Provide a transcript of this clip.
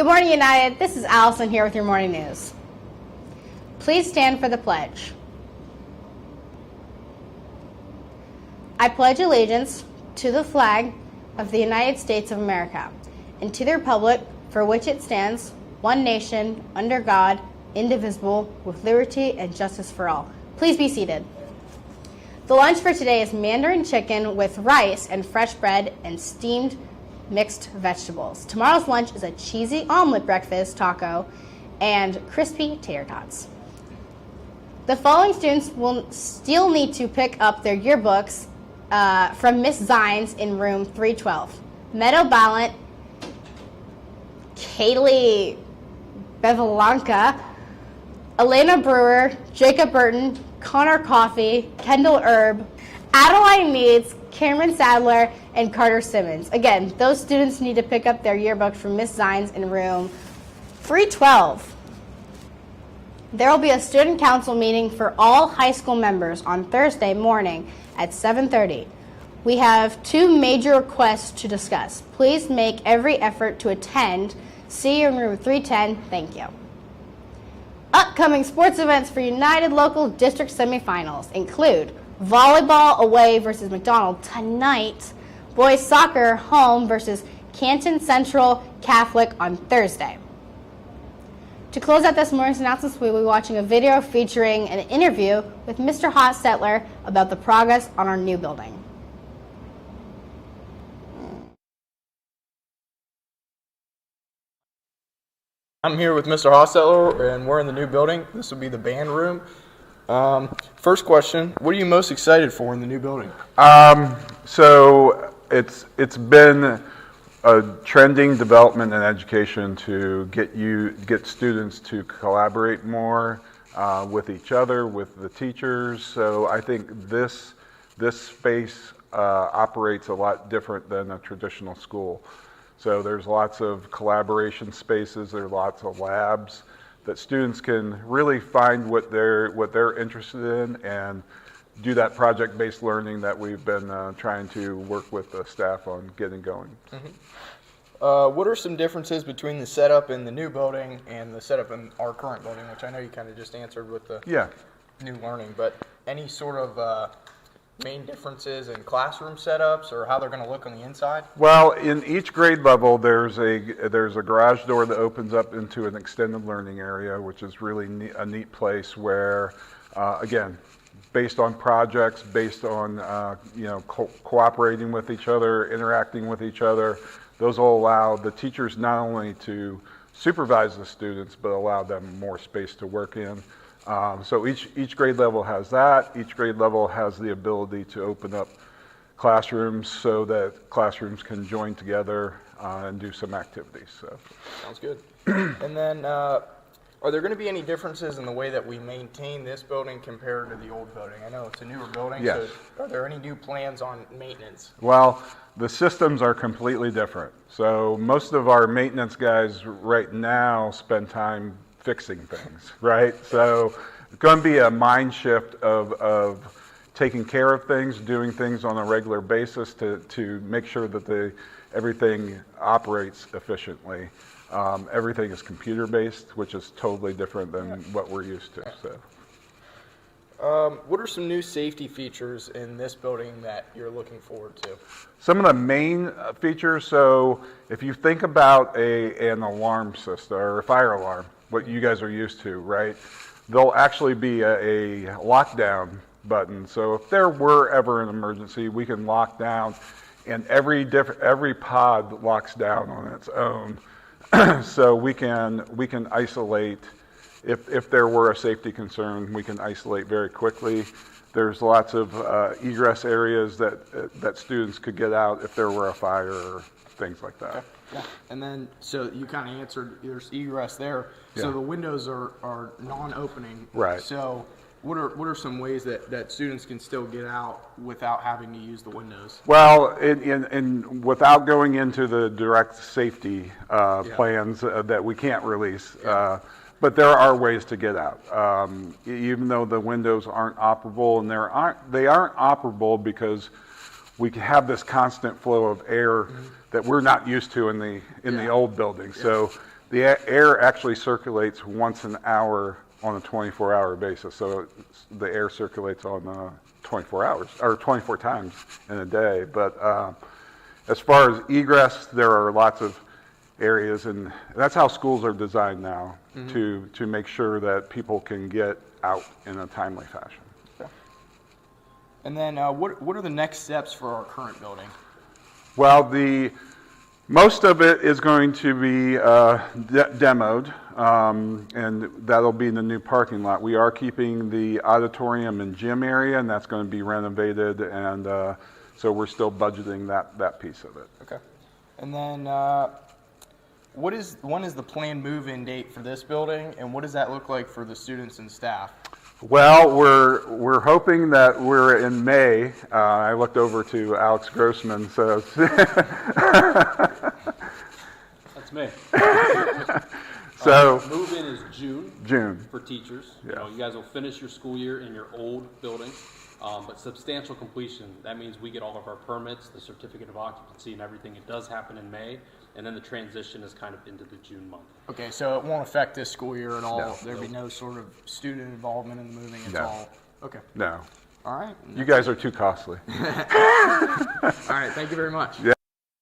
Good morning, United. This is Allison here with your morning news. Please stand for the pledge. I pledge allegiance to the flag of the United States of America and to the republic for which it stands, one nation, under God, indivisible, with liberty and justice for all. Please be seated. The lunch for today is Mandarin chicken with rice and fresh bread and steamed mixed vegetables. Tomorrow's lunch is a cheesy omelet breakfast taco and crispy tater tots. The following students will still need to pick up their yearbooks from Miss Zines in room 312. Meadow Ballant, Kaylee Bevalanka, Elena Brewer, Jacob Burton, Connor Coffey, Kendall Erb, Adeline Meads, Cameron Sadler, and Carter Simmons. Again, those students need to pick up their yearbooks from Miss Zines in room 312. There will be a student council meeting for all high school members on Thursday morning at 7:30. We have two major requests to discuss. Please make every effort to attend. See you in room 310. Thank you. Upcoming sports events for United Local District semifinals include volleyball away versus McDonald tonight, boys soccer home versus Canton Central Catholic on Thursday. To close out this morning's announcements, we will be watching a video featuring an interview with Mr. Hostetler about the progress on our new building. I'm here with Mr. Hostetler, and we're in the new building. This will be the band room. First question, what are you most excited for in the new building? So it's been a trending development in education to get students to collaborate more with each other, with the teachers. So I think this space operates a lot different than a traditional school. So there's lots of collaboration spaces, there's lots of labs that students can really find what they're interested in and do that project-based learning that we've been trying to work with the staff on getting going. Mm-hmm. What are some differences between the setup in the new building and the setup in our current building, which I know you kind of just answered with the new learning, but any sort of main differences in classroom setups or how they're going to look on the inside? Well, in each grade level, there's a garage door that opens up into an extended learning area, which is really a neat place where, again, based on projects, based on cooperating with each other, interacting with each other, those will allow the teachers not only to supervise the students, but allow them more space to work in. So each grade level has that. Each grade level has the ability to open up classrooms so that classrooms can join together and do some activities. So. Sounds good. And then are there going to be any differences in the way that we maintain this building compared to the old building? I know it's a newer building, yes. So are there any new plans on maintenance? Well, the systems are completely different. So most of our maintenance guys right now spend time fixing things, right? So it's going to be a mind shift of taking care of things, doing things on a regular basis to make sure that everything operates efficiently. Everything is computer based, which is totally different than what we're used to. So. What are some new safety features in this building that you're looking forward to? Some of the main features, so if you think about an alarm system or a fire alarm, what you guys are used to, right? There'll actually be a lockdown button. So if there were ever an emergency, we can lock down, and every pod locks down on its own. So we can isolate. If there were a safety concern, we can isolate very quickly. There's lots of egress areas that students could get out if there were a fire or things like that. Okay. Yeah. And then, so you kind of answered, there's egress there. Yeah. So the windows are non-opening. Right. So what are some ways that students can still get out without having to use the windows? Well, in without going into the direct safety plans that we can't release, but there are ways to get out. Even though the windows aren't operable, and they aren't operable because we have this constant flow of air that we're not used to in the old building. So air actually circulates once an hour on a 24-hour basis. So the air circulates on 24 hours, or 24 times in a day. But as far as egress, there are lots of areas, and that's how schools are designed now, to make sure that people can get out in a timely fashion. And then what are the next steps for our current building? Well, most of it is going to be demoed, and that'll be in the new parking lot. We are keeping the auditorium and gym area, and that's going to be renovated, and so we're still budgeting that piece of it. Okay. And then when is the planned move-in date for this building, and what does that look like for the students and staff? Well, we're hoping that we're in May. I looked over to Alex Grossman, so that's me. So move-in is June for teachers. Yeah. You guys will finish your school year in your old building, but substantial completion, that means we get all of our permits, the certificate of occupancy and everything. It does happen in May, and then the transition is kind of into the June month. Okay, so it won't affect this school year at all? No. There'll be no sort of student involvement in the moving? It's No. all, okay. no, All right. you guys are too costly. All right, thank you very much. Yeah.